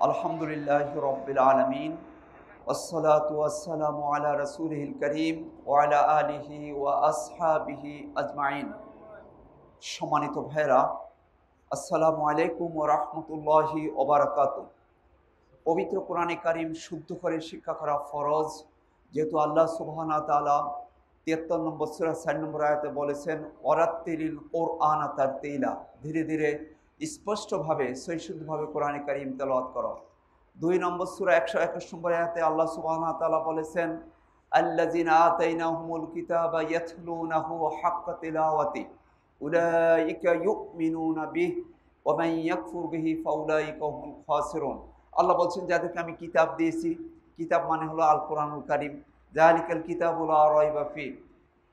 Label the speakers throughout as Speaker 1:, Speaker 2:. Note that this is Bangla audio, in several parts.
Speaker 1: আলহামদুলিল্লাহি রাব্বিল আলামিন ওয়াসসালাতু ওয়াসসালামু আলা রাসূলিহিল কারীম ওয়া আলা আলিহি ওয়া আসহাবিহি আজমাইন। সম্মানিত ভাইরা, আসসালামু আলাইকুম ওয়া রাহমাতুল্লাহি ওয়া বারাকাতুহু। পবিত্র কোরআনে কারীম শুদ্ধ করে শিক্ষা করা ফরজ। যেহেতু আল্লাহ সুবহানাহু ওয়া তাআলা ৭৩ নম্বর সূরা ৪ নম্বর আয়াতে বলেছেন, ওয়ারাত্তিলিল কুরআনা তারতিলা, ধীরে ধীরে স্পষ্টভাবে সহিষ্ণুভাবে কোরআনে কারীম তেলাওয়াত করো। ২ নম্বর সূরা ১২১ নম্বর আয়াতে আল্লাহ সুবহানাহু ওয়া তাআলা বলেছেন, আল্লাযিনা আতাইনাহুমুল কিতাবা ইয়াতলুনাহু হাক্কা তিলাওয়াতি উলাইকা ইউমিনুনা বিহি ওয়া মান ইয়াকফুর বিহি ফাউলাইকা হুমুল খাসিরুন। আল্লাহ বলছেন, যাদেরকে আমি কিতাব দিয়েছি, কিতাব মানে হলো আল কোরআনুল কারীম, যালিকাল কিতাবু লা রাইবা ফি,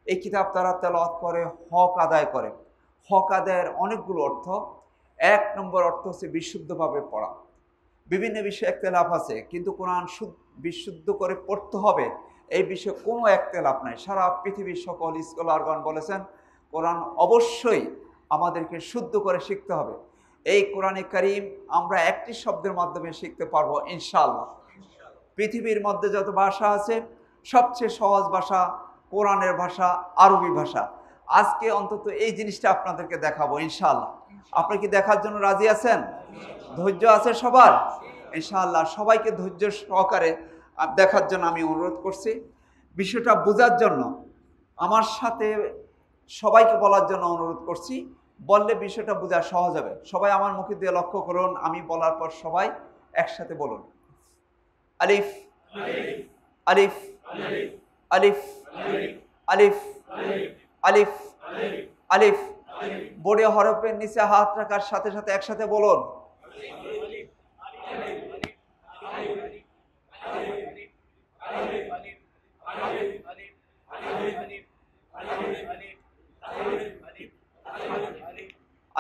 Speaker 1: এই কিতাব তারা তেলাওয়াত করে, হক আদায় করে। হক আদায়ের অনেকগুলো অর্থ। ১ নম্বর অর্থ হচ্ছে বিশুদ্ধভাবে পড়া। বিভিন্ন বিষয়ে একতেলাফ আছে, কিন্তু কোরআন বিশুদ্ধ করে পড়তে হবে এই বিষয়ে কোনো একতেলাফ নাই। সারা পৃথিবীর সকল স্কলারগণ বলেছেন কোরআন অবশ্যই আমাদেরকে শুদ্ধ করে শিখতে হবে। এই কোরআনে কারীম আমরা একটি শব্দের মাধ্যমে শিখতে পারবো ইনশাআল্লাহ। পৃথিবীর মধ্যে যত ভাষা আছে সবচেয়ে সহজ ভাষা কোরআনের ভাষা আরবি ভাষা। আজকে অন্তত এই জিনিসটা আপনাদেরকে দেখাবো ইনশাআল্লাহ। আপনি কি দেখার জন্য রাজি আছেন? ধৈর্য আছে সবার? ইনশাআল্লাহ সবাইকে ধৈর্য সহকারে দেখার জন্য আমি অনুরোধ করছি। বিষয়টা বোঝার জন্য আমার সাথে সবাইকে বলার জন্য অনুরোধ করছি, বললে বিষয়টা বোঝা সহজ হবে। সবাই আমার মুখে দিয়ে লক্ষ্য করুন, আমি বলার পর সবাই একসাথে বলুন, আলিফ আলিফ আলিফ আলিফ আলিফ আলিফ। বড় হরফের নিচে হাত রাখার সাথে সাথে একসাথে বলুন,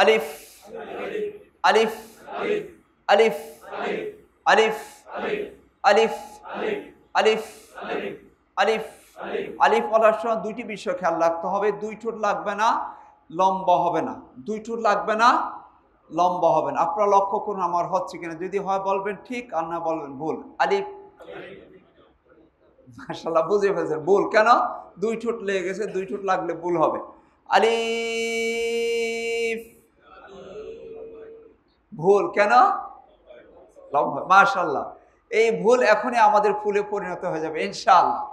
Speaker 1: আলিফ আলিফ আলিফ আলিফ আলিফ আলিফ আলিফ। আলিফ বলার সময় দুইটি বিষয় খেয়াল রাখতে হবে। দুই ঠোঁট লাগবে না, লম্বা হবে না। দুই ঠোঁট লাগবে না, লম্বা হবে না। আপনারা লক্ষ্য করুন আমার হচ্ছে কিনা। যদি হয় বলবেন ঠিক, আর না বলবেন ভুল। আলিফ, মাশাআল্লাহ বুঝে ফেলছেন ভুল কেন? দুই ঠোঁট লেগে গেছে, দুই ঠোঁট লাগলে ভুল হবে। আলিফ, ভুল কেন? লম্বা। মাশাআল্লাহ, এই ভুল এখনই আমাদের ফুলে পরিণত হয়ে যাবে ইনশাআল্লাহ।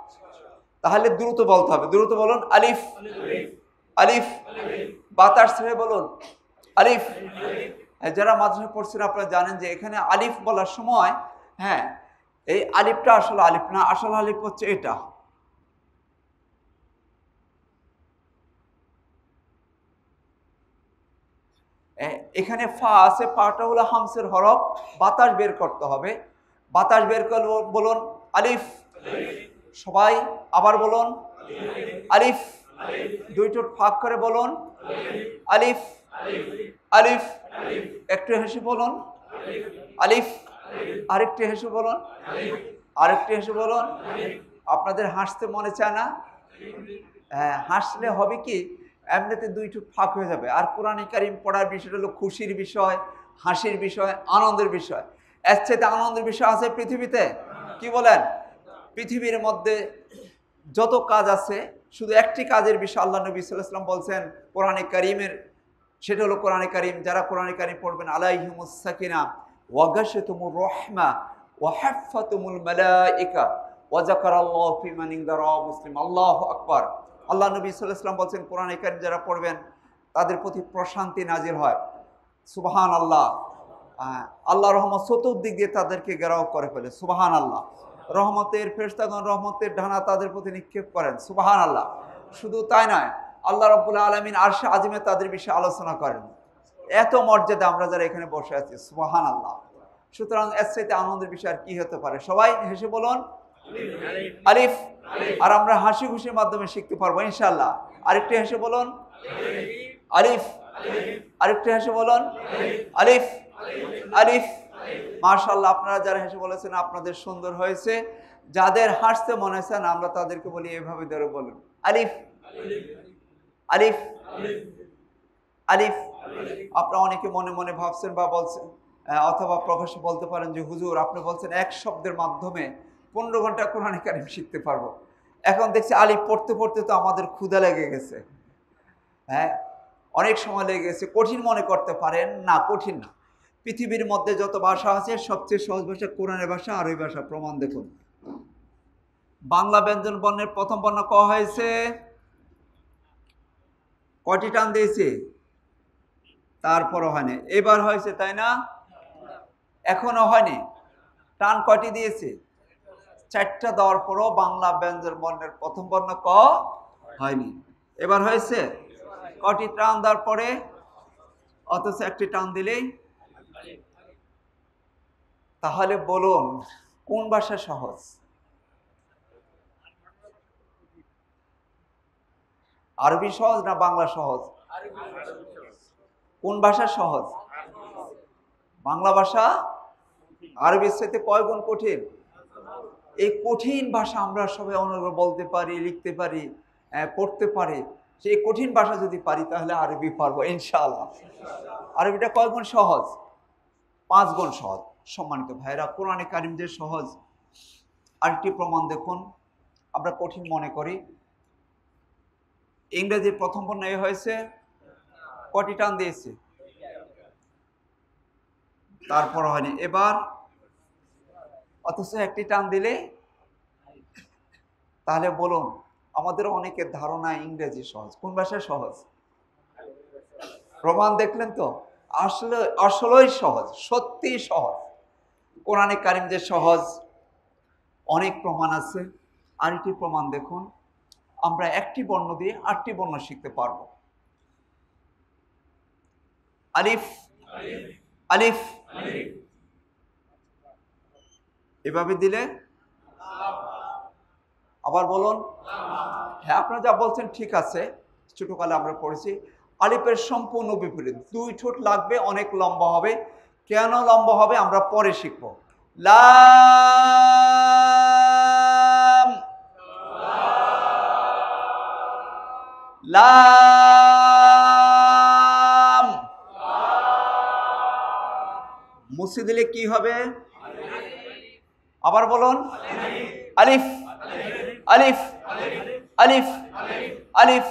Speaker 1: তাহলে দ্রুত বলতে হবে, দ্রুত বলুন, আলিফ আলিফ। বাতাস ছেড়ে বলুন, আলিফ। যারা মাদ্রাসা পড়ছেন আপনারা জানেন যে এখানে আলিফ বলার সময়, হ্যাঁ, এই আলিফটা আসলে আলিফ না, আসল আলিফ হচ্ছে এটা। এখানে ফা আছে, ফাটা হলো হামসের হরফ, বাতাস বের করতে হবে। বাতাস বের করে বলুন, আলিফ। সবাই আবার বলুন, আলিফ। দুই ঠোঁট ফাঁক করে বলুন, আলিফ আলিফ। একটু হেসে বলুন, আলিফ। আরেকটু হেসে বলুন, আরেকটু হেসে বলুন। আপনাদের হাসতে মনে চায় না? হ্যাঁ, হাসলে হবে কি, এমনিতে দুই ঠোঁট ফাঁক হয়ে যাবে। আর কোরআনে কারীম পড়ার বিষয়টা হলো খুশির বিষয়, হাসির বিষয়, আনন্দের বিষয়। এর চাইতে আনন্দের বিষয় আছে পৃথিবীতে? কি বলেন? পৃথিবীর মধ্যে যত কাজ আছে, শুধু একটি কাজের বিষয় আল্লাহ নবী সাল্লাল্লাহু আলাইহি ওয়াসাল্লাম বলছেন কোরআনে কারীমের, সেটা হলো কোরআনে কারীম যারা কোরআনে কারীম পড়বেন, আলাইহিমুস সাকিনা ওয়া গাশিয়াতুমুর রাহমা ওয়া হাফফাতুমুল মালায়েকা ওয়া যাকারাল্লাহু ফি মান ইনদা রাওয়াহু মুসলিম। আল্লাহু আকবার। আল্লাহ নবী সাল্লাল্লাহু আলাইহি ওয়াসাল্লাম বলছেন কোরআনে কারীম যারা পড়বেন তাদের প্রতি প্রশান্তি নাজিল হয়। সুবহানাল্লাহ। আল্লাহ রহমত চতুর্দিক দিয়ে তাদেরকে ঘেরাও করে ফেলে। সুবহানাল্লাহ। রহমতের ফেরেশতাগণ রহমতের ঢানা তাদের প্রতি নিক্ষেপ করেন। সুবহানাল্লাহ। শুধু তাই নয়, আল্লাহ রাব্বুল আলামিন আরশে আজিমে তাদের বিষয়ে আলোচনা করেন। এত মর্যাদা আমরা যারা এখানে বসে আছি, সুবহানাল্লাহ। সুতরাং এর চাইতে আনন্দের বিষয় আর কি হতে পারে? সবাই হেসে বলুন, আলিফ। আর আমরা হাসি খুশির মাধ্যমে শিখতে পারবো ইনশাআল্লাহ। আরেকটু হেসে বলুন, আলিফ। আরেকটু হেসে বলুন, আলিফ আলিফ। মাশাআল্লাহ, আপনারা যারা হেসে বলেছেন আপনাদের সুন্দর হয়েছে। যাদের হাসতে মনে হয়েছে না, আমরা তাদেরকে বলি এভাবে ধরে বলুন, আলিফ আলিফ আলিফ। আপনারা অনেকে মনে মনে ভাবছেন বা বলছেন অথবা প্রকাশ্যে বলতে পারেন যে হুজুর আপনি বলছেন এক শব্দের মাধ্যমে 15 ঘন্টা কোরআনে কারিম শিখতে পারবো। এখন দেখছি আলিফ পড়তে পড়তে তো আমাদের ক্ষুধা লেগে গেছে, হ্যাঁ অনেক সময় লেগে গেছে। কঠিন মনে করতে পারেন, না কঠিন না। পৃথিবীর মধ্যে যত ভাষা আছে সবচেয়ে সহজ ভাষা কোরআনের ভাষা, আরবি ভাষা। প্রমাণ দেখুন, বাংলা ব্যঞ্জন বর্ণের প্রথম বর্ণ ক হয়েছে, কয়টি টান দিয়েছে? তারপরও হয়নি, এবার হয়েছে তাই না? এখনো হয়নি, টান কয়টি দিয়েছে? 4টা দেওয়ার পরও বাংলা ব্যঞ্জন বর্ণের প্রথম বর্ণ ক হয়নি, এবার হয়েছে। কটি টান দেওয়ার পরে? অথচ একটি টান দিলেই। তাহলে বলুন কোন ভাষা সহজ? আরবি সহজ না বাংলা সহজ? কোন ভাষা সহজ? বাংলা ভাষা আরবির সাথে কয় গুণ কঠিন। এই কঠিন ভাষা আমরা সবাই অনর্গল বলতে পারি, লিখতে পারি, পড়তে পারি। সেই কঠিন ভাষা যদি পারি তাহলে আরবি পারবো ইনশাআল্লাহ। আরবিটা কয় গুণ সহজ? 5 গুণ সহজ। সম্মানিত ভাইরা, কোরআনে কারিম যে সহজ, আরেকটি প্রমাণ দেখুন। আমরা কঠিন মনে করি। ইংরেজির প্রথম বর্ণ এ হয়েছে, কটি টান দিয়েছে? তারপর হয়নি, এবার। অথচ একটি টান দিলে। তাহলে বলুন আমাদের অনেকের ধারণা ইংরেজি সহজ, কোন ভাষা সহজ? প্রমাণ দেখলেন তো, আসলে আসলেই সহজ, সত্যি সহজ। কোরআনে কারিম যে সহজ, অনেক প্রমাণ আছে। আরেকটি প্রমাণ দেখুন, আমরা একটি বর্ণ দিয়ে 8টি বর্ণ শিখতে পারবো। আলিফ আলিফ এভাবে দিলে। আবার বলুন। হ্যাঁ আপনারা যা বলছেন ঠিক আছে, ছোটকালে আমরা পড়েছি। আলিফের সম্পূর্ণ বিপরীত, 2 ঠোঁট লাগবে, অনেক লম্বা হবে। কেন লম্বা হবে আমরা পরে শিখব। লাম লাম মুছে দিলে কি হবে? আবার বলুন। আলিফ আলিফ আলিফ আলিফ।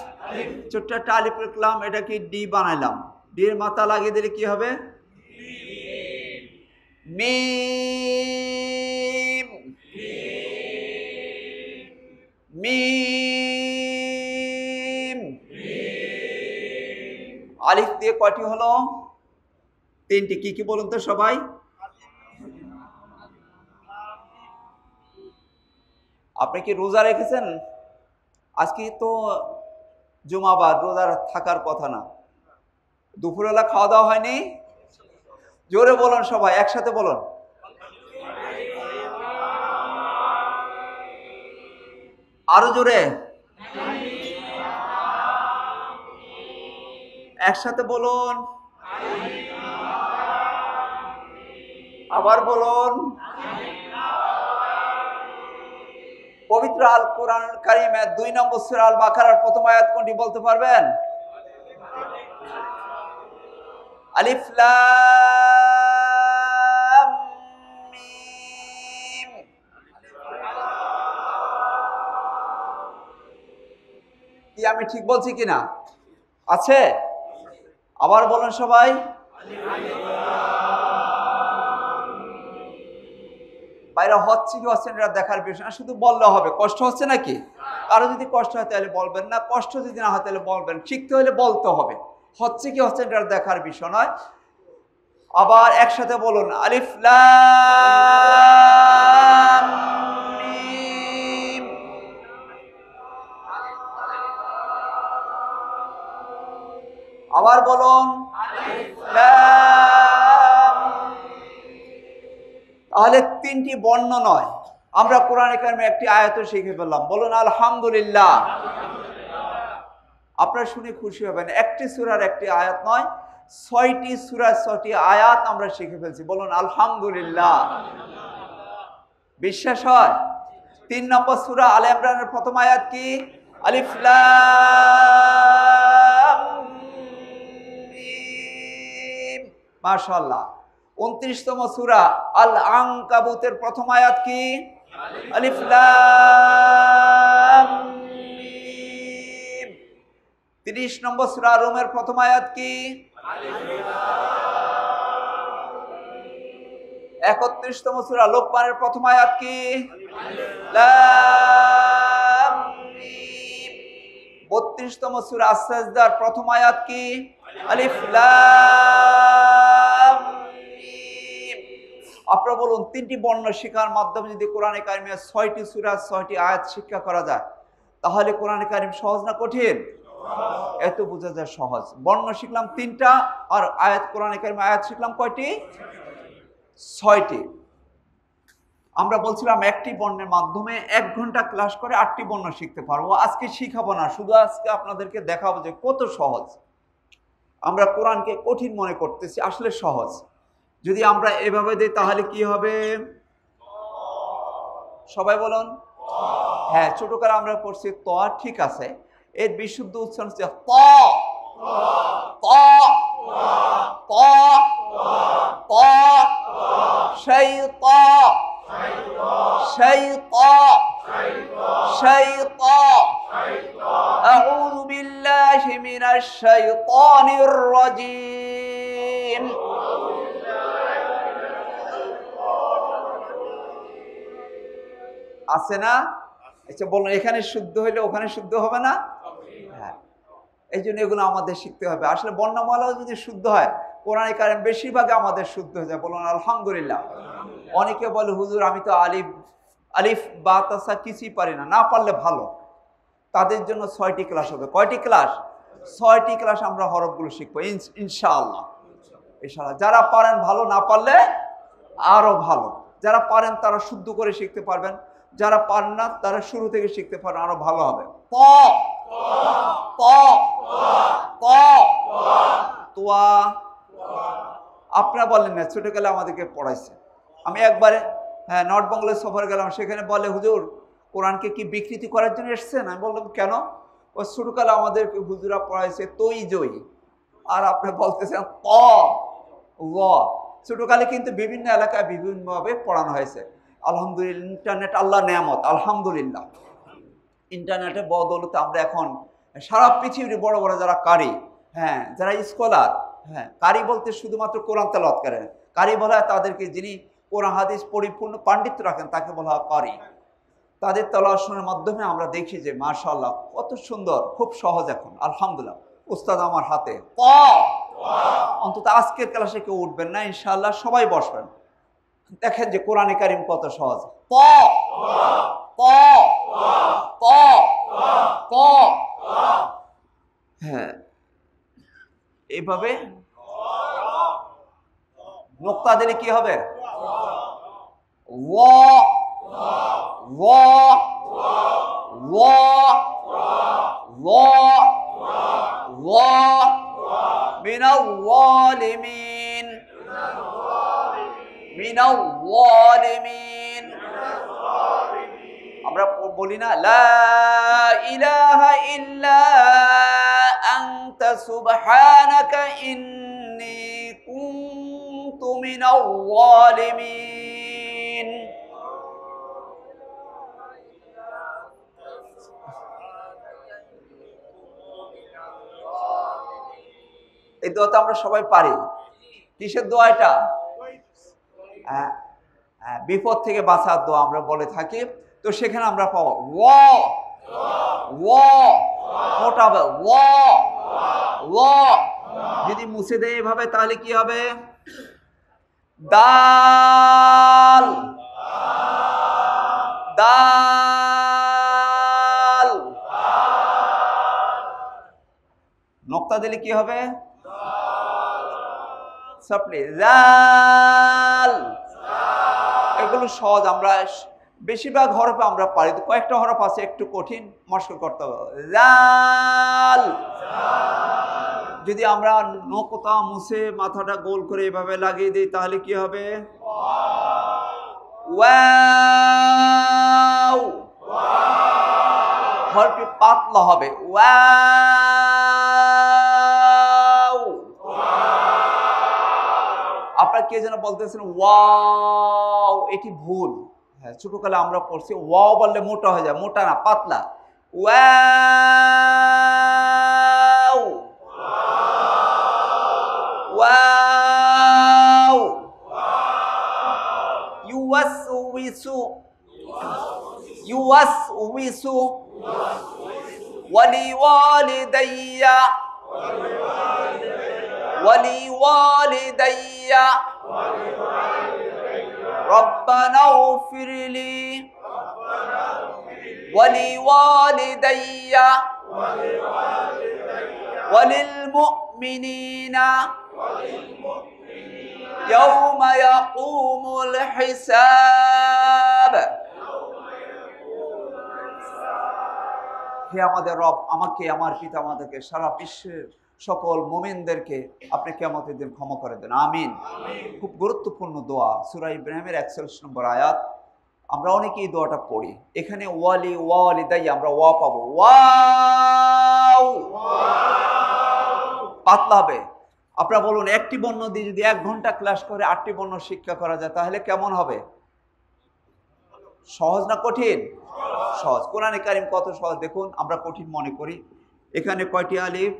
Speaker 1: ছোট্ট একটা আলিফ লিখলাম, এটাকে ডি বানাইলাম। ডি এর মাথা লাগিয়ে দিলে কি হবে? মিম মিম। আলিফ দিয়ে কয়টি হলো? 3টি। কি কি বলুন তো সবাই? আপনি কি রোজা রেখেছেন? আজকে তো জুমাবার, রোজা থাকার কথা না। দুপুরবেলা খাওয়া দাওয়া হয়নি? জোরে বলুন সবাই, একসাথে বলুন। আরো জোরে, একসাথে বলুন। আবার বলুন। পবিত্র আল কোরআন কারীমের 2 নম্বর সূরা আল বাকারার প্রথম আয়াত কোনটি বলতে পারবেন? আলিফ লাম মিম। কি আমি ঠিক বলছি কিনা? আছে? আবার বলুন সবাই। বাইরে হচ্ছে কি হচ্ছে এটা দেখার বিষয় না, শুধু বললে হবে। কষ্ট হচ্ছে নাকি? কারো যদি কষ্ট হয় তাহলে বলবেন না, কষ্ট যদি না হয় তাহলে বলবেন। শিখতে হলে বলতে হবে, হচ্ছে কি হচ্ছে এটা দেখার বিষয় নয়। আবার একসাথে বলুন, আলিফ লাম মিম। আবার বলুন, আলিফ লাম। তাহলে 3টি বর্ণ নয়, আমরা কোরআনে কারিমে একটি আয়াত শিখে ফেললাম। বলুন আলহামদুলিল্লাহ। আপনারা শুনে খুশি হবেন, একটি সূরার একটি আয়াত নয়, 6টি সূরা 6টি আয়াত আমরা শিখে ফেলছি। বলুন আলহামদুলিল্লাহ। বিশ্বাস হয়? 3 নম্বর সূরা আলে ইমরানের প্রথম আয়াত কি? আলিফ লাম মিম। মাশাআল্লাহ। 29তম সূরা আল আনকাবুতের প্রথম আয়াত কি? আলিফ লাম মিম। 30 নম্বর সূরা রুমের প্রথম আয়াত কি? আলিফ লাম। 31তম সূরা লোকমানের প্রথম আয়াত কি? আলিফ লাম মিম। 32তম সূরা আস-সাজদার প্রথম আয়াত কি? আলিফ লাম মিম। আপনারা বলুন, 3টি বর্ণ শিক্ষার মাধ্যমে যদি কোরআনে কারিমের 6টি সূরা 6টি আয়াত শিক্ষা করা যায়, তাহলে কোরআনে কারিম সহজ না কঠিন? এত বোঝা যায় সহজ। বর্ণ শিখলাম 3টা, আর আয়াত কোরআনে কারিমে আয়াত শিখলাম কয়টি? 6টি। আমরা বলছিলাম একটি বর্ণের মাধ্যমে 1 ঘন্টা ক্লাস করে 8টি বর্ণ শিখতে পারবো। আজকে শিখাবো না, শুধু আজকে আপনাদেরকে দেখাবো যে কত সহজ। আমরা কোরআনকে কঠিন মনে করতেছি, আসলে সহজ। যদি আমরা এভাবে দিই তাহলে কি হবে? সবাই বলুন। হ্যাঁ, ছোটকালে আমরা পড়ছি ত, ঠিক আছে। এর বিশুদ্ধ উচ্চারণ হচ্ছে ত ত ত ত, শাইত শাইত শাইত। আউযু বিল্লাহি মিনাশ শাইতানির রাজীম। আছে না? আচ্ছা বলুন, এখানে শুদ্ধ হইলে ওখানে শুদ্ধ হবে না? হ্যাঁ, এই জন্য এগুলো আমাদের শিখতে হবে। আসলে বর্ণমালাও যদি শুদ্ধ হয়, কোরআনে কারিম বেশিরভাগ আমাদের শুদ্ধ হয়ে যায়। বলুন আলহামদুলিল্লাহ। অনেকে বলে হুজুর আমি তো আলিফ বা তাসা কিছুই পারি না। না পারলে ভালো, তাদের জন্য 6টি ক্লাস হবে। কয়টি ক্লাস? 6টি ক্লাস আমরা হরফগুলো শিখবো ইনশাআল্লাহ। ইনশাআল্লাহ যারা পারেন ভালো, না পারলে আরো ভালো। যারা পারেন তারা শুদ্ধ করে শিখতে পারবেন, যারা পারেন না তারা শুরু থেকে শিখতে পারেন, আরো ভালো হবে। ত ত ত তোয়া। আপনারা বলেন না, ছোটকালে আমাদেরকে পড়াইছে। আমি একবারে নর্থ বাংলায় সফরে গেলাম, সেখানে বলে হুজুর কোরআনকে কি বিকৃতি করার জন্য এসছেন? আমি বললাম কেন? ও ছোটকালে আমাদেরকে হুজুরা পড়াইছে তৈ জয়ী, আর আপনি বলতেছেন ত ল। ছোটকালে কিন্তু বিভিন্ন এলাকায় বিভিন্নভাবে পড়ানো হয়েছে। আলহামদুলিল্লাহ, ইন্টারনেট আল্লাহ নেয়ামত। আলহামদুলিল্লাহ, ইন্টারনেটের বদৌলতে আমরা এখন সারা পৃথিবীর বড় বড় যারা কারি, যারা স্কলার, কারি বলতে শুধুমাত্র কোরআন তেলাওয়াত করেন, কারি বলা হয় তাদেরকে যিনি কোরআন হাদিস পরিপূর্ণ পাণ্ডিত্য রাখেন, তাকে বলা হয় কারি। তাদের তেলাওয়াত শোনার মাধ্যমে আমরা দেখি যে মাশাআল্লাহ কত সুন্দর, খুব সহজ এখন। আলহামদুলিল্লাহ, উস্তাদ আমার হাতে। অন্তত আজকের ক্লাসে কেউ উঠবেন না, ইনশাআল্লাহ সবাই বসবেন। দেখেন যে কোরআনে কারিম কত সহজ। ত ত ত ত। হ্যাঁ, এইভাবে নোক্তা দিলে কি হবে? ওয়া ওয়া ওয়া ওয়া ওয়া মিনাল যালিমিন মিনাল যালিমিন। আমরা বলি না লা ইলাহা ইল্লা আনতা সুবহানাকা ইন্নী কুনতু মিনাল যালিমিন। এই দোয়াটা আমরা সবাই পারি। কিসের দোয়া এটা? বিপদ থেকে বাঁচার দোয়া আমরা বলে থাকি। তো সেখানে আমরা পাবো ওয়া ওয়া, মোটা হবে ওয়া ওয়া। যদি মুছে দেয় এভাবে তাহলে কি হবে? দাল দাল। নোক্তা দিলে কি হবে? সাপলি জাল। এগুলো সহজ, আমরা বেশিরভাগ হরফে আমরা পারি। কয়েকটা হরফ আছে একটু কঠিন, মস্ক করতে হবে। জাল। যদি আমরা নোকতা মুছে মাথাটা গোল করে এভাবে লাগিয়ে দিই তাহলে কি হবে? ওয়াও। হরফটি পাতলা হবে। ওয়াও। আপনারা কে যেন বলতেছেন ওয়াও, এটি ভুল। হ্যাঁ, ছোটকালে আমরা পড়ছি ওয়াও বললে মোটা হয়ে যায়, মোটা না, পাতলা। Wow wow. ইউওয়াসউইসু ইউওয়াসউইসু ওয়ালিওয়ালিদাইয়া ওয়ালিওয়ালিদাইয়া রব্বানা ইগফির লি ওয়ালিওয়ালিদাইয়া ওয়ালিল মুমিনিনা ইয়াউমা ইয়াকুমুল হিসাব। হে আমাদের রব, আমাকে, আমার পিতা মাতাকে, সারা বিশ্বের সকল মুমিনদেরকে আপনি কিয়ামতের দিন ক্ষমা করে দেন, আমিন। খুব গুরুত্বপূর্ণ দোয়া, সূরা ইব্রাহিমের 41 নম্বর আয়াত। আমরা অনেকেই এই দোয়াটা পড়ি। এখানে ওয়ালি ওয়ালিদাইয়া আমরা ওয়া পাবো, ওয়াও, পাতলা হবে। আপনারা বলুন, একটি বর্ণ দিয়ে যদি 1 ঘন্টা ক্লাস করে 8টি বর্ণ শিক্ষা করা যায় তাহলে কেমন হবে? সহজ না কঠিন? সহজ। কোরআনে কারিম কত সহজ দেখুন, আমরা কঠিন মনে করি। এখানে কয়টি আলিফ?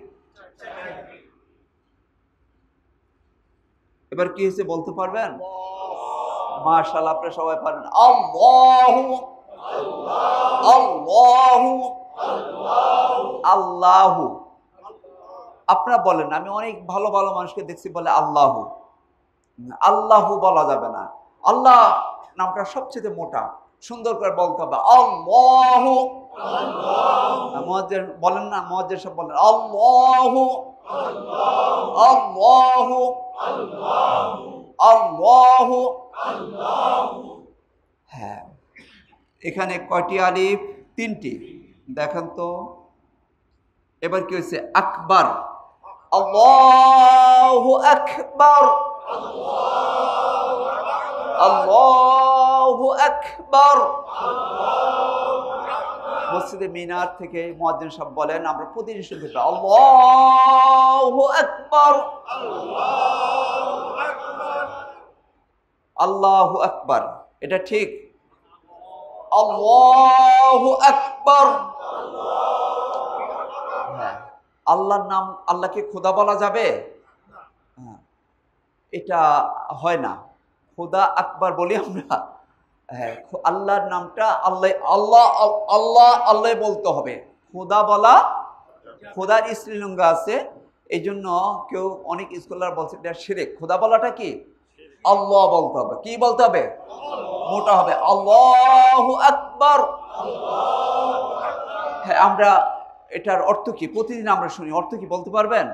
Speaker 1: এবার কি হয়েছে বলতে পারবেন? মাশাআল্লাহ, আপনারা সবাই পারেন। আল্লাহু আল্লাহু আল্লাহু। আপনারা বলেন, আমি অনেক ভালো ভালো মানুষকে দেখছি বলে আল্লাহু। আল্লাহু বলা যাবে না, আল্লাহ নামটা সবচেয়ে মোটা, সুন্দর করে বলতে হবে আল্লাহু। মুয়াজ্জিন বলেন না, মুয়াজ্জিন সব বলেন আল্লাহু আল্লাহু আল্লাহু। হ্যাঁ, এখানে কয়টি আলিফ? 3টি। দেখেন তো এবার কি হয়েছে? আকবার, আল্লাহু আকবার, আল্লাহু আকবার। মসজিদে মিনার থেকে মুয়াজ্জিন সাহেব বলেন, আমরা প্রতিদিন শুনতে পাই আল্লাহু আকবার, আল্লাহু আকবার। এটা ঠিক? আল্লাহু আকবার। হ্যাঁ, আল্লাহর নাম, আল্লাহকে খোদা বলা যাবে? হ্যাঁ, এটা হয় না। খোদা আকবার বলি আমরা। হ্যাঁ, আল্লাহর নামটা আল্লাহ, আল্লাহ আল্লাহ আল্লাহ বলতে হবে। খোদা বলা, খোদার স্ত্রীলিঙ্গ আছে, এই জন্য কেউ অনেক স্কলার বলছে এটা শিরক। খোদা বলাটা কি? আল্লাহ বলতে হবে। কি বলতে হবে? মোটা হবে, আল্লাহু আকবার। হ্যাঁ, আমরা এটার অর্থ কি প্রতিদিন আমরা শুনি, অর্থ কি বলতে পারবেন?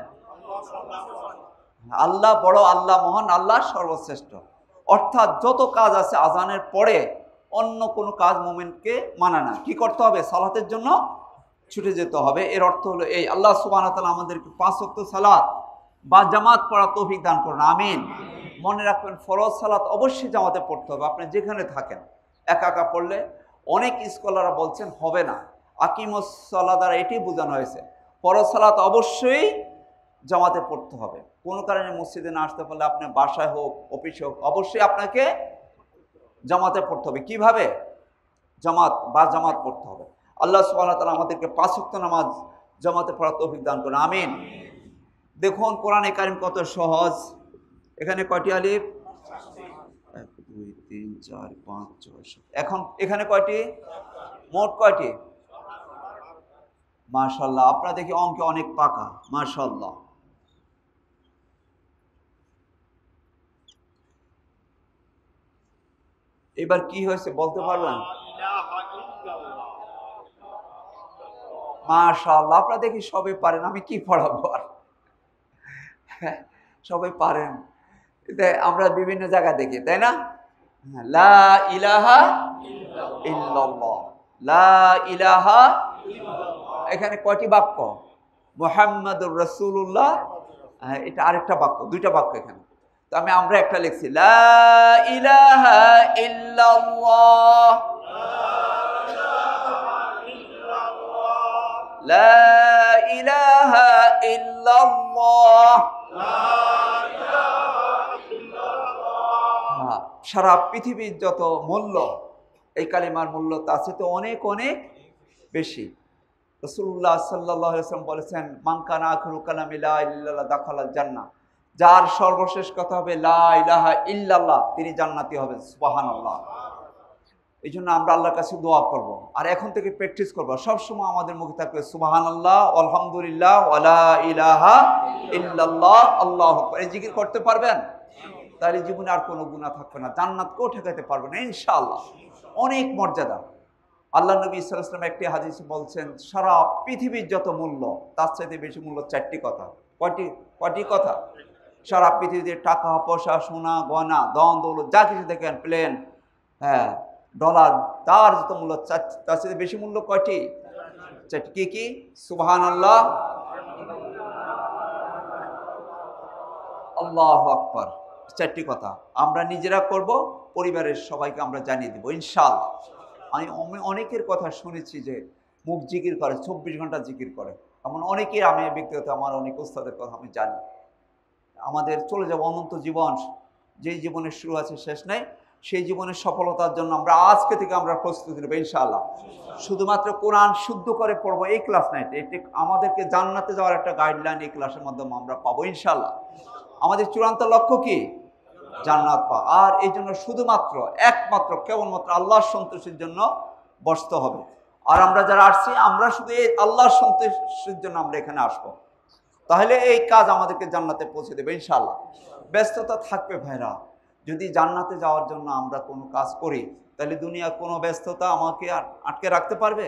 Speaker 1: আল্লাহ বড়, আল্লাহ মহান, আল্লাহ সর্বশ্রেষ্ঠ। অর্থাৎ যত কাজ আছে আজানের পরে অন্য কোনো কাজ মুমিনকে মানা না। কি করতে হবে? সালাতের জন্য ছুটে যেতে হবে। এর অর্থ হলো এই, আল্লাহ সুবহানাহু ওয়া তাআলা আমাদেরকে 5 ওয়াক্ত সালাত বা জামাত পড়া তৌফিক দান করুন, আমিন। মনে রাখবেন, ফরজ সালাত অবশ্যই জামাতে পড়তে হবে, আপনি যেখানে থাকেন। একা একা পড়লে অনেক স্কলাররা বলছেন হবে না। আকিমুস সালাত দ্বারা এটি বোঝানো হয়েছে, ফরজ সালাত অবশ্যই জামাতে পড়তে হবে। কোনো কারণে মসজিদে না আসতে পারলে আপনি বাসায় হোক, অফিসে হোক, অবশ্যই আপনাকে জামাতে পড়তে হবে। কিভাবে? জামাত পড়তে হবে। আল্লাহ সুবহানাহু ওয়া তাআলা আমাদেরকে 5 ওয়াক্ত নামাজ জামাতে পড়ার তৌফিক দান করুন, আমিন। দেখুন কোরআনে কারিম কত সহজ। এখানে কয়টি আলিফ? 1 2 3 4 5 6 7। এখন এখানে কয়টি? মোট কয়টি? মাশাআল্লাহ, আপনারা দেখি অঙ্কে অনেক পাকা, মাশাআল্লাহ। এবার কি হয়েছে বলতে পারবেন? মাশাআল্লাহ, আপনারা দেখি সবাই পারেন, আমি কি পড়াবো আর। সবাই পারেন, আমরা বিভিন্ন জায়গা দেখি, তাই না? লা ইলাহা ইল্লাল্লাহ, লা ইলাহা। এখানে কয়টি বাক্য? মুহাম্মাদুর রাসূলুল্লাহ, এটা আরেকটা বাক্য, 2টা বাক্য এখানে। তো আমরা একটা লিখছি, লা ইলাহা ইল্লাল্লাহ, লা ইলাহা ইল্লাল্লাহ, সারা পৃথিবীর যত মূল্য, এই কালিমার মূল্য তার চেয়ে অনেক অনেক বেশি। রাসূলুল্লাহ সাল্লাল্লাহু আলাইহি ওয়াসাল্লাম বলেছেন, মান কানা আখিরু কালামি লা ইলাহা ইল্লাল্লাহ দাখালাল জান্নাহ, যার সর্বশেষ কথা হবে লা ইলাহা ইল্লাল্লাহ, তিনি জান্নাতি হবেন। সুবহানাল্লাহ। এই জন্য আমরা আল্লাহর কাছে দোয়া করব, আর এখন থেকে প্র্যাকটিস করব। সবসময় আমাদের মুখে থাকবে সুবহানাল্লাহ, আলহামদুলিল্লাহ, ওয়ালা ইলাহা ইল্লাল্লাহ, আল্লাহু আকবার। এই জিকির করতে পারবেন, তাহলে জীবনে আর কোনো গুনাহ থাকবে না, জান্নাতকেও ঠেকাতে পারবে না ইনশাআল্লাহ। অনেক মর্যাদা। আল্লাহ নবী সাল্লাল্লাহু আলাইহি ওয়াসাল্লাম একটি হাদিসে বলছেন, সারা পৃথিবীর যত মূল্য তার চাইতে বেশি মূল্য চারটি কথা। কয়টি কথা? সারা পৃথিবীতে টাকা পয়সা, সোনা গয়না, ধন দৌলত যা কিছু দেখেন, প্লেন, হ্যাঁ, ডলার, তার যত মূল্য তার চাইতে বেশি মূল্য কয়টি? চারটি। কি কি? সুবহানাল্লাহ, আল্লাহু আকবার। চারটি কথা আমরা নিজেরা করব, পরিবারের সবাইকে আমরা জানিয়ে দেব ইনশাআল্লাহ। আমি অনেকের কথা শুনেছি যে মুখ জিকির করে, 24 ঘন্টা জিকির করে, এমন অনেকেই, আমি ব্যক্তিগত আমার অনেক উস্তাদের কথা আমি জানি। আমাদের চলে যাব অনন্ত জীবন, যেই জীবনের শুরু আছে শেষ নেই, সেই জীবনের সফলতার জন্য আমরা আজকে থেকে আমরা প্রস্তুতি নেব ইনশাআল্লাহ। শুধুমাত্র কোরআন শুদ্ধ করে পড়বো এই ক্লাস নাই, এটি আমাদেরকে জান্নাতে যাওয়ার একটা গাইডলাইন এই ক্লাসের মাধ্যমে আমরা পাবো ইনশাআল্লাহ। আমাদের চূড়ান্ত লক্ষ্য কি? জান্নাত পাওয়া। আর এই জন্য শুধুমাত্র একমাত্র কেবলমাত্র আল্লাহর সন্তুষ্টির জন্য বসতে হবে। আর আমরা যারা আসছি, আমরা শুধু এই আল্লাহর সন্তুষ্টির জন্য আমরা এখানে আসবো, তাহলে এই কাজ আমাদেরকে জান্নাতে পৌঁছে দেবে ইনশাআল্লাহ। ব্যস্ততা থাকবে ভাইরা, যদি জান্নাতে যাওয়ার জন্য আমরা কোনো কাজ করি, তাহলে দুনিয়ার কোনো ব্যস্ততা আমাকে আটকে রাখতে পারবে?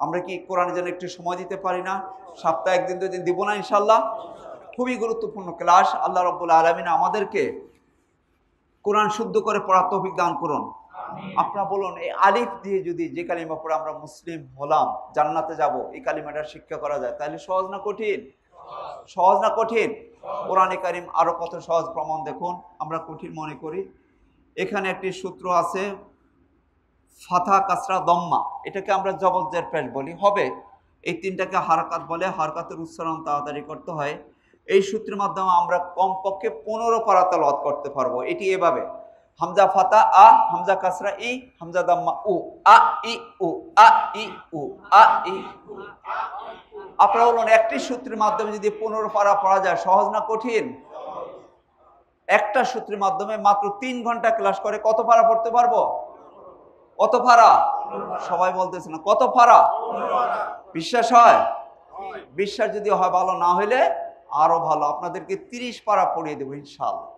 Speaker 1: আমরা কি কোরআনের জন্য একটু সময় দিতে পারি না? সপ্তাহে একদিন দুদিন দিব না ইনশাআল্লাহ? খুবই গুরুত্বপূর্ণ ক্লাস। আল্লাহ রাব্বুল আলামিন আমাদেরকে কোরআন শুদ্ধ করে পড়ার তৌফিক দান করুন। আপনারা বলুন, এই আলিফ দিয়ে যদি যে কালিমা পড়ে আমরা মুসলিম হলাম, জান্নাতে যাব, এই কালিমাটার শিক্ষা করা যায়, তাহলে সহজ না কঠিন? সহজ না কঠিন? কোরআনে কারিম আরো কত সহজ প্রমাণ দেখুন, আমরা কঠিন মনে করি। এখানে একটি সূত্র আছে, ফাথা কাসরা দম্মা, এটাকে আমরা জবর পেশ বলি, হবে এই তিনটাকে হারকাত বলে, হারকাতের উচ্চারণ তাড়াতাড়ি করতে হয়। এই সূত্রের মাধ্যমে আমরা কমপক্ষে 15 পারা তেলাওয়াত করতে পারবো। এটি এভাবে, হামজা ফাতা আ, হামজা কাসরা ই, হামজা দাম্মা উ, আ ই উ, আ ই উ, আ ই উ। আপনারা বলুন, একটি সূত্রের মাধ্যমে যদি 15 পারা পড়া যায়, সহজ না কঠিন? একটা সূত্রের মাধ্যমে মাত্র 3 ঘন্টা ক্লাস করে কত পারা পড়তে পারবো? কত পারা? সবাই বলতেছে না, কত পারা? বিশ্বাস হয়? বিশ্বাস যদি হয় ভালো, না হইলে আরো ভালো, আপনাদেরকে 30 পারা পড়িয়ে দেবো ইনশাআল্লাহ।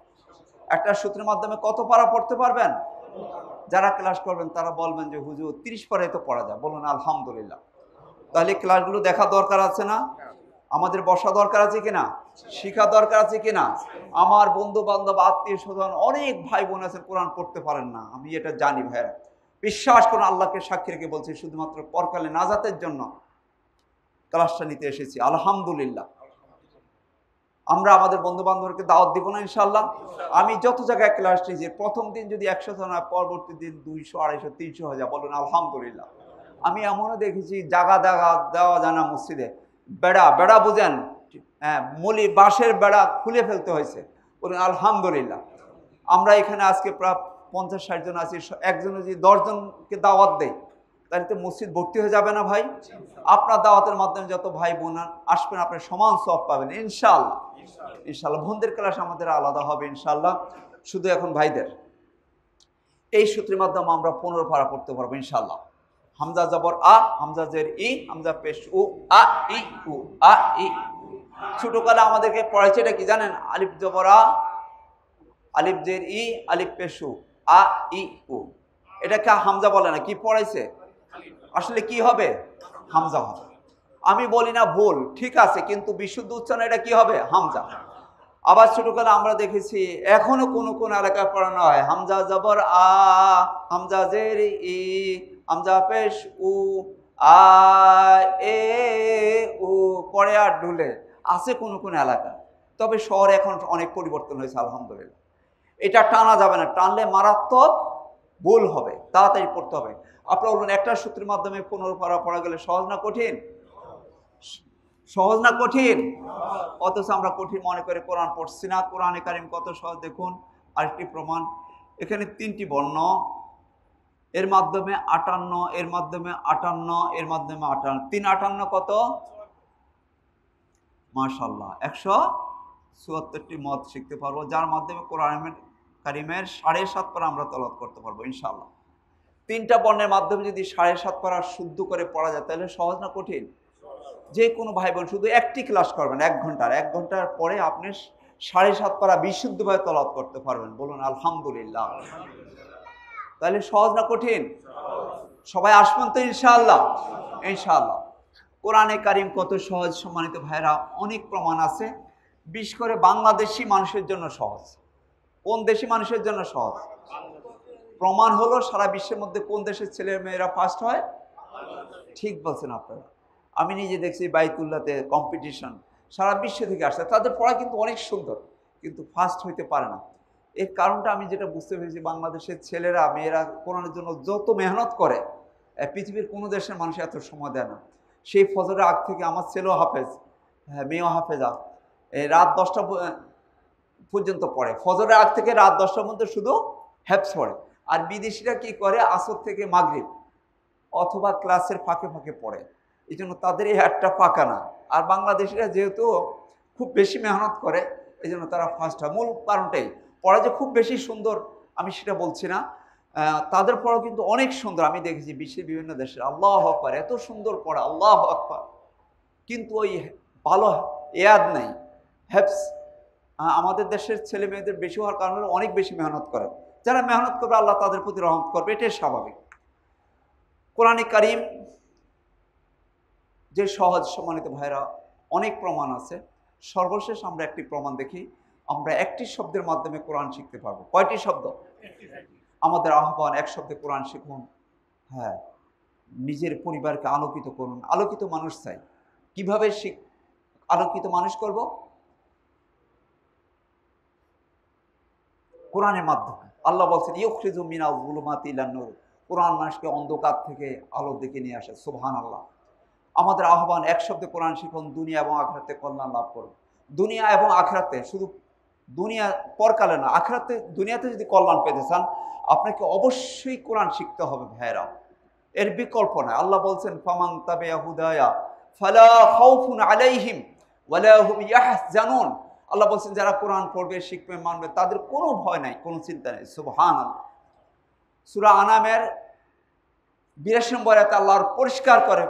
Speaker 1: একটা সূত্রের মাধ্যমে কত পারা পড়তে পারবেন? যারা ক্লাস করবেন তারা বলবেন যে হুজুর 30 পারাই তো পড়া যায়, বলুন আলহামদুলিল্লাহ। তাহলে ক্লাসগুলো দেখা দরকার আছে না? আমাদের বসা দরকার আছে কিনা? শিখা দরকার আছে কিনা? আমার বন্ধু বান্ধব, আত্মীয় স্বজন, অনেক ভাই বোন আছেন কোরআন পড়তে পারেন না, আমি এটা জানি ভাইরা। বিশ্বাস করুন, আল্লাহকে সাক্ষী রেখে বলছি, শুধুমাত্র পরকালে নাজাতের জন্য ক্লাসটা নিতে এসেছি আলহামদুলিল্লাহ। আমরা আমাদের বন্ধু বান্ধবকে দাওয়াত দিব না ইনশাআল্লাহ? আমি যত জায়গায় ক্লাস নিয়েছি, প্রথম দিন যদি 100 জন হয়, পরবর্তী দিন 200, 250, 300 হয়ে যায়, বলুন আলহামদুলিল্লাহ। আমি এমনও দেখেছি জায়গা দেওয়া যায় না মসজিদে, বেড়া বুঝেন, হ্যাঁ, মলি বাঁশের বেড়া খুলে ফেলতে হয়েছে, বলুন আলহামদুলিল্লাহ। আমরা এখানে আজকে প্রায় 50-60 জন আছি, একজন যদি 10 জনকে দাওয়াত দেয়, তাহলে তো মসজিদ ভর্তি হয়ে যাবে না ভাই? আপনার দাওয়াতের মাধ্যমে যত ভাই বোন আসবেন, আপনি সমান সওয়াব পাবেন ইনশাআল্লাহ। ইনশাআল্লাহ বোনদের ক্লাস আমাদের আলাদা হবে ইনশাআল্লাহ, শুধু এখন ভাইদের। এই সূত্রের মাধ্যমে আমরা 15 পারা পড়তে পারবো ইনশাআল্লাহ। হামজা জবর আ, হামজা জের ই, হামজা পেশ উ, আ ই উ, আ ই। ছোটকালে আমাদেরকে পড়াইছে এটা কি জানেন? আলিফ জবর আ, আলিফ জের ই, আলিফ পেশ উ, আ ই উ। এটাকে হামজা বলে না, কি পড়াইছে? আসলে কি হবে? হামজা হবে। আমি বলি না ভুল, ঠিক আছে, কিন্তু বিশুদ্ধ উচ্চারণ এটা কি হবে? হামজা। আবার ছোটকালে আমরা দেখেছি, এখনো কোন এলাকায় পড়ানো হয় হামজা জবর আ, হামজা জের ই, হামজা পেশ উ, আ এ উ, পরে আর ঢুলে আছে কোন এলাকা। তবে শহরে এখন অনেক পরিবর্তন হয়েছে আলহামদুলিল্লাহ। এটা টানা যাবে না, টানলে মারাত্মক ভুল হবে, তাড়াতাড়ি পড়তে হবে। আপনারা বলুন, একটা সূত্রের মাধ্যমে 15 পারা পড়া গেলে সহজ না কঠিন? সহজ না কঠিন? অথচ আমরা কঠিন মনে করে কোরআন পড়ছি না। কোরআনে কারিম কত সহজ দেখুন। আরেকটি প্রমাণ, এখানে 3টি বর্ণ, এর মাধ্যমে 58, এর মাধ্যমে 58, এর মাধ্যমে 58, 3 58 কত? মাশাআল্লাহ 174টি মত শিখতে পারবো, যার মাধ্যমে কোরআন কারিমের 7.5 পারা আমরা তেলাওয়াত করতে পারবো ইনশাআল্লাহ। 3টা বর্ণের মাধ্যমে যদি 7.5 পারা শুদ্ধ করে পড়া যায় তাহলে সহজ না কঠিন? যে কোনো ভাই বোন শুধু একটি ক্লাস করবেন 1 ঘন্টার, 1 ঘন্টার পরে আপনি 7.5 পারা বিশুদ্ধভাবে তেলাওয়াত করতে পারবেন। বলুন আলহামদুলিল্লাহ। তাহলে সহজ না কঠিন? সবাই আসবেন তো ইনশাআল্লাহ? ইনশাআল্লাহ। কোরআনে কারিম কত সহজ সম্মানিত ভাইরা, অনেক প্রমাণ আছে। বিশেষ করে বাংলাদেশি মানুষের জন্য সহজ। কোন দেশি মানুষের জন্য সহজ? প্রমাণ হলো সারা বিশ্বের মধ্যে কোন দেশের ছেলে মেয়েরা ফার্স্ট হয়? ঠিক বলছেন আপনারা। আমি নিজে দেখছি বাইতুল্লাহতে কম্পিটিশন, সারা বিশ্ব থেকে আসছে, তাদের পড়া কিন্তু অনেক সুন্দর, কিন্তু ফার্স্ট হইতে পারে না। এর কারণটা আমি যেটা বুঝতে পেরেছি, বাংলাদেশের ছেলেরা মেয়েরা কোরআনের জন্য যত মেহনত করে, পৃথিবীর কোনো দেশের মানুষ এত সময় দেয় না। সেই ফজরের আগ থেকে আমার ছেলেও হাফেজ, মেয়েও হাফেজা, রাত 10টা পর্যন্ত পড়ে। ফজরের আগ থেকে রাত 10টার মধ্যে শুধু হেফজ পড়ে। আর বিদেশিরা কি করে, আসর থেকে মাগরিব অথবা ক্লাসের ফাঁকে ফাঁকে পড়ে, এই জন্য তাদের এই হাতটা পাকা না। আর বাংলাদেশিরা যেহেতু খুব বেশি মেহনত করে, এই জন্য তারা ফার্স্ট হয়। মূল কারণটাই পড়া যে খুব বেশি সুন্দর আমি সেটা বলছি না, তাদের পড়া কিন্তু অনেক সুন্দর। আমি দেখেছি বিশ্বের বিভিন্ন দেশের, আল্লাহু আকবার, এত সুন্দর পড়া, আল্লাহু আকবার, কিন্তু ওই ভালো ইয়াদ নেই, হেফজ। আমাদের দেশের ছেলে মেয়েদের বেশি হওয়ার কারণে অনেক বেশি মেহনত করে। যারা মেহনত করবে আল্লাহ তাদের প্রতি রহমত করবে, এটাই স্বাভাবিক। কোরআনে কারিম যে সহজ সম্মানিত ভাইরা, অনেক প্রমাণ আছে। সর্বশেষ আমরা একটি প্রমাণ দেখি, আমরা একটি শব্দের মাধ্যমে কোরআন শিখতে পারবো। কয়টি শব্দ? আমাদের আহ্বান, এক শব্দে কোরআন শিখুন। হ্যাঁ, নিজের পরিবারকে আলোকিত করুন। আলোকিত মানুষ চাই। কিভাবে আলোকিত মানুষ করব? কোরআনের মাধ্যমে। আল্লাহ বলছেন ইউখরিজু মিনাল যুলুমাতি ইলান নূর, কোরআন মানুষকে অন্ধকার থেকে আলোর দিকে নিয়ে আসে। সুবহানাল্লাহ। আমাদের আহ্বান, এক শব্দে কোরআন শিখুন, দুনিয়া এবং আখিরাতে কল্যাণ লাভ করুন। দুনিয়া এবং আখিরাতে, শুধু দুনিয়া পরকালে না, আখিরাতে, দুনিয়াতে যদি কল্যাণ পেতে চান আপনাকে অবশ্যই কোরআন শিখতে হবে ভাইরা, এর বিকল্প নাই। আল্লাহ বলছেন ফামান তাবিআ হুদায়া ফালা খাউফুন আলাইহিম ওয়ালা হুম ইয়াহজানুন। আল্লাহ বলছেন যারা কোরআন পড়বে, শিখবে, মানবে, তাদের কোনো ভয় নাই, কোনো চিন্তা নেই। সুবহানাল্লাহ। সূরা আনামের 82 নম্বর আয়াতে আল্লাহ পরিষ্কার করে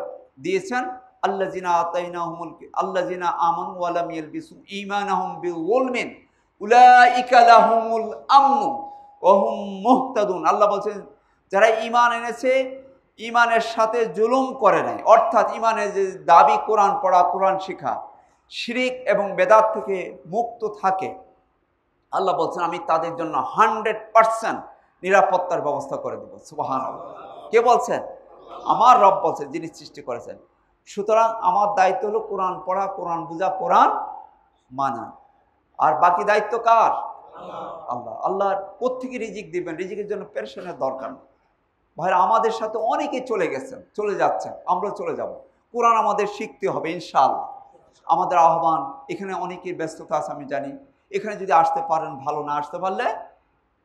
Speaker 1: দিয়েছেন আল্লাযিনা আতাইনাহুমুল আল্লাযিনা আমানু ওয়া লাম ইয়ালবিসু ঈমানাহুম বিযুলমিন উলাইকা লাহুমুল আমনু ওয়া হুম মুহতাদুন। আল্লাহ বলছেন যারা ঈমান এনেছে, ঈমানের সাথে জুলুম করে নাই, অর্থাৎ ঈমানের যে দাবি কোরআন পড়া, কোরআন শেখা, শিরিক এবং বেদাত থেকে মুক্ত থাকে, আল্লাহ বলছেন আমি তাদের জন্য 100% নিরাপত্তার ব্যবস্থা করে দেব। সুবহানাল্লাহ। কে বলছেন? আমার রব বলছেন, যিনি সৃষ্টি করেছেন। সুতরাং আমার দায়িত্ব হলো কোরআন পড়া, কোরআন বোঝা, কোরআন মানা। আর বাকি দায়িত্ব কার? আল্লাহ। আল্লাহর কোত্থেকে রিজিক দিবেন, রিজিকের জন্য পেরেশানের দরকার নেই ভাইরা। আমাদের সাথে অনেকে চলে গেছেন, চলে যাচ্ছেন, আমরা চলে যাব। কোরআন আমাদের শিখতে হবে ইনশাআল্লাহ। আমাদের আহ্বান, এখানে অনেকের ব্যস্ততা আছে আমি জানি, এখানে যদি আসতে পারেন ভালো, না আসতে পারলে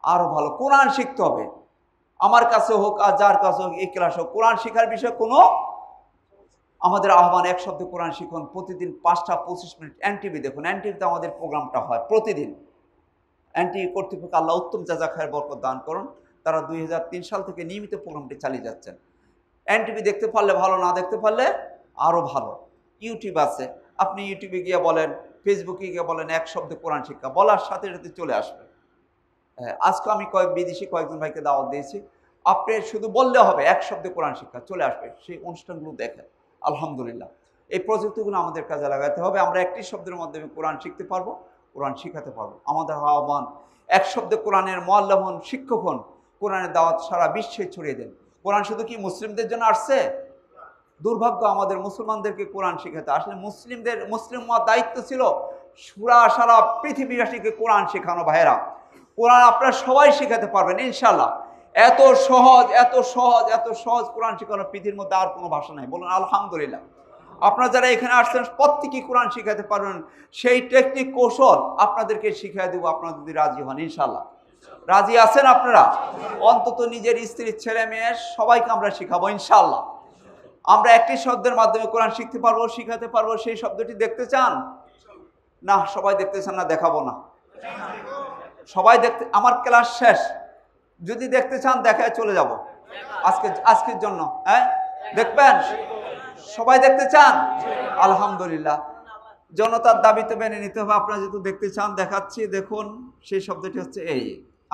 Speaker 1: আরো ভালো। কোরআন শিখতে হবে, আমার কাছে হোক আর যার কাছে হোক, এই ক্লাস হোক, কোরআন শেখার বিষয়ে কোনো আমাদের আহ্বান, এক শব্দে কোরআন শিখুন। প্রতিদিন 5টা 25 মিনিট এনটিভি দেখুন। এনটিভিতে আমাদের প্রোগ্রামটা হয় প্রতিদিন। এনটিভি কর্তৃপক্ষ আল্লাহ উত্তম জাযা খায়ের বরকত দান করুন, তারা 2003 সাল থেকে নিয়মিত প্রোগ্রামটি চালিয়ে যাচ্ছেন। এনটিভি দেখতে পারলে ভালো, না দেখতে পারলে আরও ভালো। ইউটিউব আছে, আপনি ইউটিউবে গিয়ে বলেন, ফেসবুকে গিয়ে বলেন এক শব্দে কোরআন শিক্ষা, বলার সাথে সাথে চলে আসবে। আজকে আমি বিদেশি কয়েকজন ভাইকে দাওয়াত দিয়েছি, আপনি শুধু বললে হবে এক শব্দে কোরআন শিক্ষা, চলে আসবে। সেই অনুষ্ঠানগুলো দেখেন। আলহামদুলিল্লাহ, এই প্রযুক্তিগুলো আমাদের কাজে লাগাতে হবে। আমরা একটি শব্দের মাধ্যমে কোরআন শিখতে পারবো, কোরআন শিখাতে পারবো। আমাদের আহ্বান, এক শব্দে কোরআনের মুআল্লিম হন, শিক্ষক হন, কোরআনের দাওয়াত সারা বিশ্বে ছড়িয়ে দেন। কোরআন শুধু কি মুসলিমদের জন্য আসছে? দুর্ভাগ্য আমাদের মুসলমানদেরকে কোরআন শিখাতে। আসলে মুসলিম হওয়ার দায়িত্ব ছিল সারা পৃথিবীবাসীকে কোরআন শেখানো। ভাইয়েরা, কোরআন আপনারা সবাই শেখাতে পারবেন ইনশাআল্লাহ। এত সহজ, এত সহজ, এত সহজ কোরআন শেখানো পৃথিবীর মধ্যে আর কোনো ভাষা নাই। বলুন আলহামদুলিল্লাহ। আপনারা যারা এখানে আসছেন প্রত্যেকেই কোরআন শিখাতে পারবেন। সেই টেকনিক কৌশল আপনাদেরকে শিখিয়ে দেবো, আপনারা যদি রাজি হন ইনশাআল্লাহ। রাজি আছেন আপনারা? অন্তত নিজের স্ত্রী, ছেলে মেয়ে সবাইকে আমরা শিখাবো ইনশাআল্লাহ। আমরা একটি শব্দের মাধ্যমে কোরআন শিখতে পারবো, শিখাতে পারবো। সেই শব্দটি দেখতে চান? না, সবাই দেখতে চান না, দেখাবো না। সবাই দেখতে, আমার ক্লাস শেষ, যদি দেখতে চান দেখায় চলে যাব আজকের জন্য। হ্যাঁ, দেখবেন? সবাই দেখতে চান? আলহামদুলিল্লাহ, জনতার দাবিতে মেনে নিতে হবে। আপনারা যেহেতু দেখতে চান, দেখাচ্ছি। দেখুন, সেই শব্দটি হচ্ছে এই।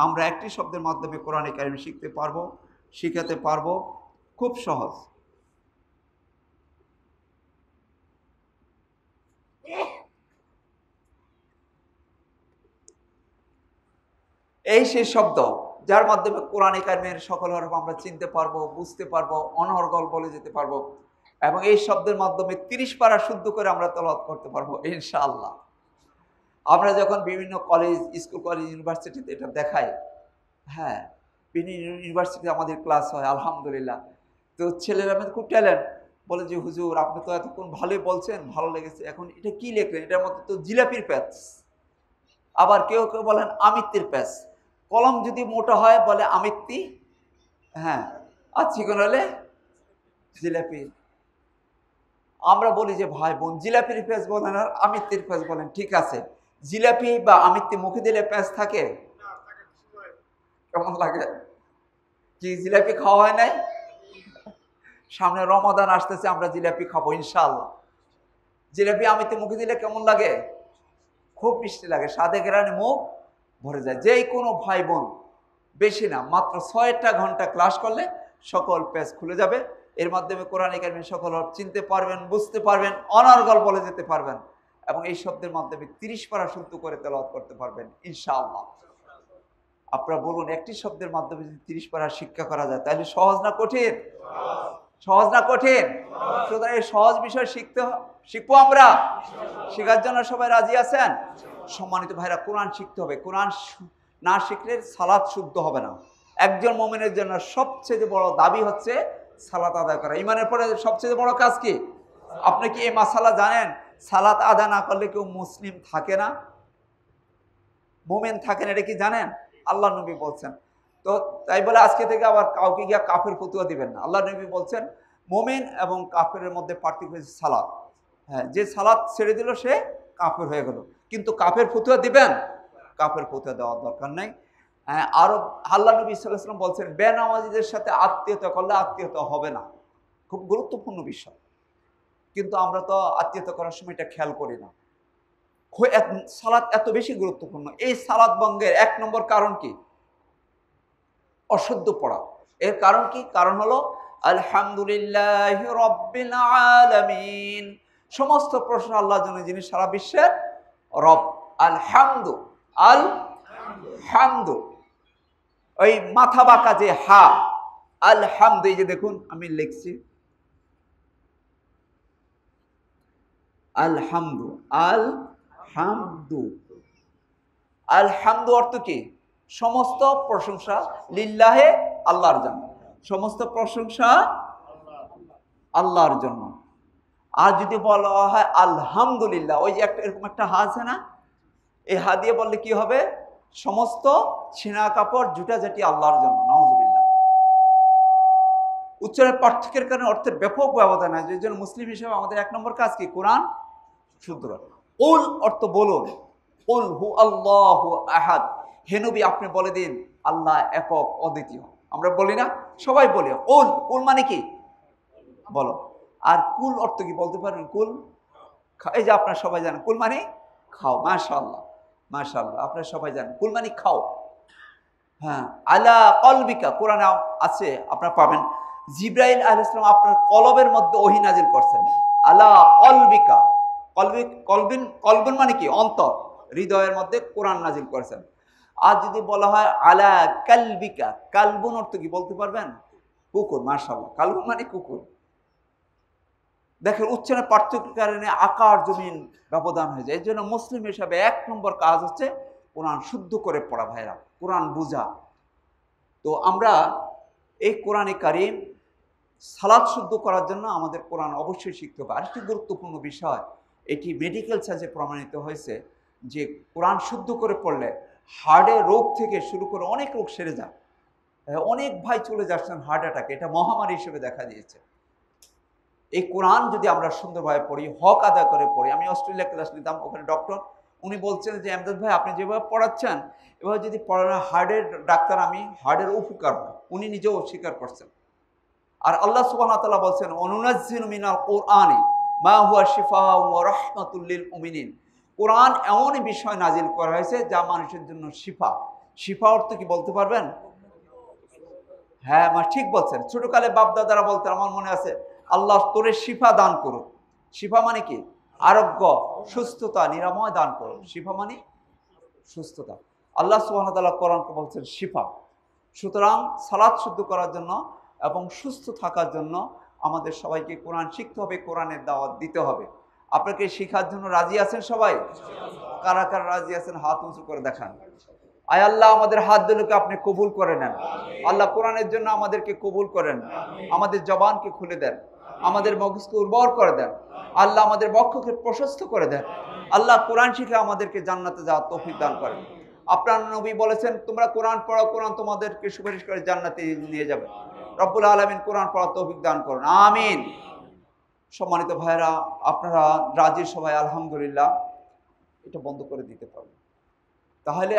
Speaker 1: আমরা একটি শব্দের মাধ্যমে কোরআনে কারিম শিখতে পারবো, শিখাতে পারবো, খুব সহজ। এই সেই শব্দ যার মাধ্যমে কোরআনে কারিমের সকল হরফ আমরা চিনতে পারবো, বুঝতে পারবো, অনর্গল বলে যেতে পারবো, এবং এই শব্দের মাধ্যমে 30 পারা শুদ্ধ করে আমরা তেলাওয়াত করতে পারবো ইনশাআল্লাহ। আমরা যখন বিভিন্ন কলেজ, স্কুল, কলেজ, ইউনিভার্সিটিতে এটা দেখাই, হ্যাঁ, বিভিন্ন ইউনিভার্সিটিতে আমাদের ক্লাস হয় আলহামদুলিল্লাহ। তো ছেলেরা আমাদের খুব ট্যালেন্ট, বলে যে হুজুর আপনি তো এতক্ষণ ভালোই বলছেন, ভালো লেগেছে, এখন এটা কি লিখলেন? এটার মধ্যে তো জিলাপির প্যাচ। আবার কেউ কেউ বলেন আমিত্তির প্যাচ। কলম যদি মোটা হয় বলে আমিত্তি, হ্যাঁ, আর চিকন হলে জিলাপি। আমরা বলি যে ভাই বোন, জিলাপির প্যাচ বলেন আর আমিত্তির প্যাচ বলেন, ঠিক আছে। জিলাপি বা আমিত্তি মুখে দিলে প্যাচ থাকে? কেমন লাগে? কি জিলাপি খাওয়া হয় নাই? সামনে রমাদান আসতেছে, আমরা জিলাপি খাবো ইনশাআল্লাহ। জিলাপি আমিত্তি মুখে দিলে কেমন লাগে? খুব মিষ্টি লাগে, স্বাদে ঘেরানে মুখ ভরে যায়। যেই কোনো ভাই বোন, বেশি না, মাত্র 6টা ঘন্টা ক্লাস করলে সকল পেজ খুলে যাবে। এর মাধ্যমে কোরআন কারিমের সকল হরফ চিনতে পারবেন, বুঝতে পারবেন, অনর্গল বলে যেতে পারবেন, এবং এই শব্দের মাধ্যমে 30 পারা শুদ্ধ করে তেলাওয়াত করতে পারবেন ইনশাআল্লাহ। আপনারা বলুন, একটি শব্দের মাধ্যমে যদি 30 পারা শিক্ষা করা যায়, তাহলে সহজ না কঠিন? সহজ না কঠিন? সুতরাং এই সহজ বিষয় শিখবো আমরা। শেখার জন্য সবাই রাজি আছেন? সম্মানিত ভাইরা, কোরআন শিখতে হবে। কোরআন না শিখলে সালাত শুদ্ধ হবে না। একজন মুমিনের জন্য সবচেয়ে বড় দাবি হচ্ছে সালাত আদায় করা। ঈমানের পরে সবচেয়ে বড় কাজ কি? আপনি কি এই মাসালা জানেন? সালাত আদায় না করলে কেউ মুসলিম থাকে না, মুমিন থাকেন, এটা কি জানেন? আল্লাহ নবী বলছেন। তো তাই বলে আজকে থেকে আবার কাউকে গিয়া কাফের ফতুয়া দিবেন না। আল্লাহ নবী বলছেন মুমিন এবং কাফেরের মধ্যে পার্থক্য হচ্ছে সালাত। হ্যাঁ, যে সালাত ছেড়ে দিল সে কাফের হয়ে গেল। কিন্তু কাফের ফতুয়া দিবেন? কাফের ফতুয়া দেওয়ার দরকার নাই। আরো আল্লাহ নবী সাল্লাল্লাহু আলাইহি ওয়াসাল্লাম বলছেন, বেনামাজিদের সাথে আত্মীয়তা করলে আত্মীয়তা হবে না। খুব গুরুত্বপূর্ণ বিষয়, কিন্তু আমরা তো আত্মীয়তা করার সময় এটা খেয়াল করি না। সালাত এত বেশি গুরুত্বপূর্ণ। এই সালাত ভঙ্গের 1 নম্বর কারণ কি? অশুদ্ধ পড়া। এর কারণ কি? কারণ হলো আলহামদুলিল্লাহি রাব্বিল আলামিন। সমস্ত প্রশংসা আল্লাহর জন্য, যিনি সারা বিশ্বের রব। আলহামদু, আলহামদু, ওই মাথা বাঁকা যে হা, আলহামদু, এই যে দেখুন আমি লিখছি আলহামদু, আলহামদু। আলহামদু অর্থ কি? সমস্ত প্রশংসা লিল্লাহে, আল্লাহর জন্য। সমস্ত প্রশংসা আল্লাহর জন্য। আর যদি বলা হয় আলহামদুলিল্লাহ, ওই যে একটা এরকম একটা হা আছে না, এই হা দিয়ে বললে কি হবে? সমস্ত ছিনা কাপড় জুটাঝাটি আল্লাহর জন্য। নাউজুবিল্লাহ। উচ্চারণের পার্থক্যের কারণে অর্থের ব্যাপক ব্যবধান আছে। এই জন্য মুসলিম হিসেবে আমাদের 1 নম্বর কাজ কি? কোরআন শুদ্ধ করা। উল অর্থ বলুন, উল হু আল্লাহু আহাদ। হে নবী, আপনি বলে দিন আল্লাহ একক, অদ্বিতীয়। আমরা বলি না? সবাই বলি উল। উল মানে কি? বলো। আর কুল অর্থ কি বলতে পারবেন? কুল, এই যে আপনারা সবাই জানেন কুল মানে খাও। মাশাআল্লাহ, মাশাআল্লাহ, আপনারা সবাই জানেন কুল মানে খাও। হ্যাঁ, আলা কলবিকা, কোরআনে আছে, আপনারা পাবেন। জিবরাইল আলাইহিস সালাম আপনার কলবের মধ্যে ওহী নাজিল করছেন। আলা কলবিকা, কলবিন মানে কি? অন্তর, হৃদয়ের মধ্যে কোরআন নাজিল করেছেন। আর যদি বলা হয় আলা কালবিকা, কালবুন অর্থ কি বলতে পারবেন? কুকুর। মাশাআল্লাহ, কালবুন মানে কুকুর। দেখেন, উচ্চারণের পার্থক্যের কারণে আকার জমিন ব্যবধান হয়ে যায়। এই জন্য মুসলিম হিসাবে 1 নম্বর কাজ হচ্ছে কোরআন শুদ্ধ করে পড়া ভাইরা, কোরআন বুঝা। তো আমরা এই কোরআনে কারিম সালাত শুদ্ধ করার জন্য আমাদের কোরআন অবশ্যই শিখতে হবে। আরেকটি গুরুত্বপূর্ণ বিষয়, এটি মেডিকেল সায়েন্সে প্রমাণিত হয়েছে যে কোরআন শুদ্ধ করে পড়লে হার্টের রোগ থেকে শুরু করে অনেক রোগ সেরে যায়। অনেক ভাই চলে যাচ্ছেন হার্ট অ্যাটাকে, এটা মহামারী হিসেবে দেখা দিয়েছে। এই কোরআন যদি আমরা সুন্দরভাবে পড়ি, হক আদায় করে পড়ি। আমি অস্ট্রেলিয়া ক্লাস নিতাম, ওখানে ডক্টর উনি বলছেন যে এমদাদ ভাই আপনি যেভাবে পড়াচ্ছেন এভাবে যদি পড়ানো, হার্টের ডাক্তার আমি, হার্টের উপকার হয়। উনি নিজেও স্বীকার করছেন। আর আল্লাহ সুবহানাহু ওয়া তাআলা বলছেন অনুনাজ্জিলু মিনাল কোরআনি মা হুয়া শিফাউ ওয়া রাহমাতুল লিল মুমিনিন। কোরআন এমনই বিষয় নাজিল করা হয়েছে যা মানুষের জন্য শিফা। শিফা অর্থ কি বলতে পারবেন? হ্যাঁ, ঠিক বলছেন। ছোটকালে বাপ দাদারা বলতেন, আমার মনে আছে, আল্লাহ তোরে শিফা দান করুক। শিফা মানে কি? আরোগ্য, সুস্থতা, নিরাময় দান করুক। শিফা মানে সুস্থতা। আল্লাহ সুবহানাহু ওয়া তাআলা কোরআনকে বলছেন শিফা। সুতরাং সালাত শুদ্ধ করার জন্য এবং সুস্থ থাকার জন্য আমাদের সবাইকে কোরআন শিখতে হবে, কোরআনের দাওয়াত দিতে হবে। আপনাকে শেখার জন্য রাজি আছেন সবাই? কারা কারা রাজি আছেন হাত উঁচু করে দেখান। আয় আল্লাহ আমাদের হাত দুটোকে আপনি কবুল করে নেন। আল্লাহ কোরআনের জন্য আমাদেরকে কবুল করেন। আমাদের জবানকে খুলে দেন, আমাদের মগজকে উর্বর করে দেন। আল্লাহ আমাদের বক্ষকে প্রশস্ত করে দেন। আল্লাহ কোরআন শিখে আমাদেরকে জান্নাতে যাওয়ার তৌফিক দান করেন। আপনার নবী বলেছেন তোমরা কোরআন পড়ো, কোরআন তোমাদেরকে সুপারিশ করে জান্নাতে নিয়ে যাবে। রব্বুল আলামিন কোরআন পড়ার তৌফিক দান করুন, আমিন। সম্মানিত ভাইরা, আপনারা রাজি সবাই? আলহামদুলিল্লাহ। এটা বন্ধ করে দিতে পারবেন তাহলে